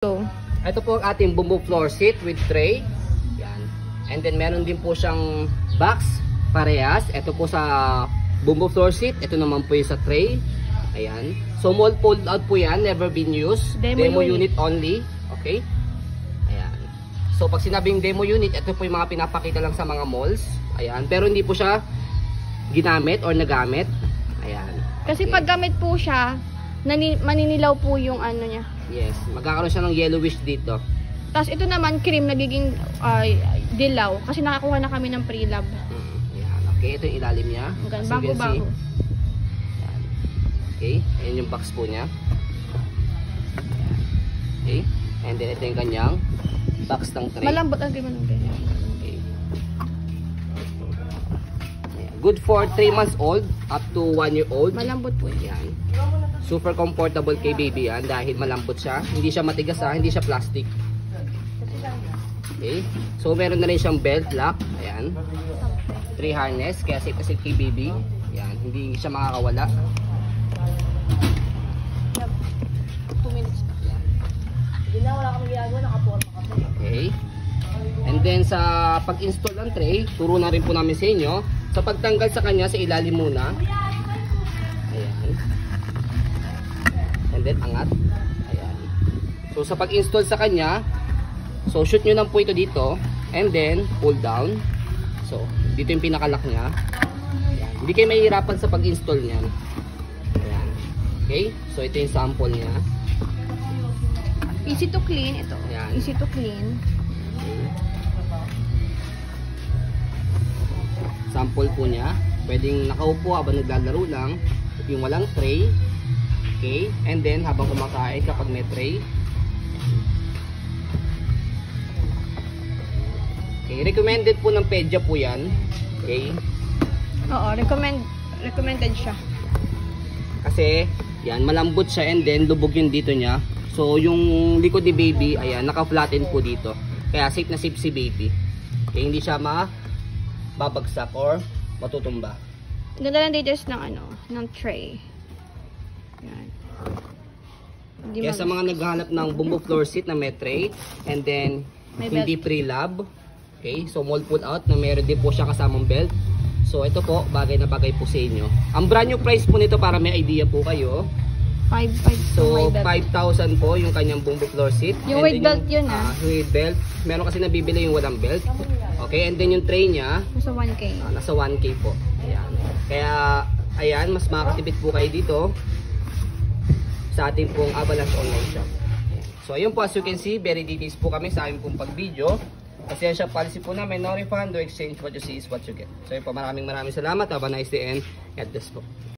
So, ito po ang ating bumbo floor seat with tray. Yan. And then meron din po siyang box parehas. Ito po sa bumbo floor seat. Ito naman po yung sa tray. Ayan. So mold pulled out po yan. Never been used. Demo unit only. Okay. Ayan. So pag sinabing demo unit, ito po yung mga pinapakita lang sa mga malls. Ayan. Pero hindi po siya ginamit or nagamit. Ayan. Kasi pag gamit po siya, maninilaw po yung ano niya. Yes, magkakaroon siya ng yellowish dito. Tapos ito naman cream nagiging dilaw kasi nakakuha na kami ng pre-lab. Yan, okay, ito yung ilalim niya. Bago-bago. Okay, ayan yung box po niya. Okay, and then ito yung kanyang box ng tray. Malambot ang cream ng ganyan. Okay. Good for 3 months old up to 1 year old. Malambot po yan. Super comfortable kay baby yan dahil malambot siya. Hindi siya matigas hindi siya plastic. Okay. So meron na rin siyang belt lock. Ayan. 3 harness. Kaya safe na safe kay baby. Ayan. Hindi siya makakawala. 2 minutes pa. Ayan. Hindi na, wala kami ginagawa. Nakaporma kami. Okay. And then sa pag-install ng tray, turo na rin po namin sa inyo. Sa pagtanggal sa kanya, sa ilalim muna. Ayan. And then angat. Ayan. So sa pag-install sa kanya, so shoot nyo lang po ito dito. And then pull down. So dito yung pinakalock niya. Ayan. Hindi kayo mahihirapan sa pag-install niyan. Ayan. Okay. So ito yung sample niya. Easy to clean ito. Ayan. Easy to clean. Okay. Sample po niya. Pwedeng nakaupo habang naglalaro lang. Yung walang tray. Okay. And then habang kumakain kapag may tray. Okay. Recommended po ng Pedja po yan. Okay. Oo, recommended siya. Kasi yan, malambot siya and then lubog yung dito niya. So yung likod ni baby, ayan, naka-flatten po dito. Kaya safe na safe si baby. Okay, hindi siya babagsak or matutumba. Ganda ng details ng ng tray. Yan. Kaya sa mga naghahanap ng bumbo floor seat na may tray and then hindi pre-lab. Okay, so mold pull out na meron din po siya kasamang belt. So ito po, bagay na bagay po sa inyo. Ang brand new price po nito para may idea po kayo. 5,500. So 5,000 po yung kanyang bumbo floor seat. Yung weight belt yun Yung weight belt. Meron kasi nabibili yung walang belt. Okay, and then yung tray niya. Nasa 1K. Nasa 1K po. Ayan. Kaya, ayan, mas makakatipid po kayo dito sa ating pong Avalanche online shop. Ayan. So ayun po, as you can see, very details po kami sa aming pong pag-video. Kasi yan siya policy po namin, no refund, no exchange, what you see is what you get. So yun po, maraming salamat. Have a nice day and God bless po.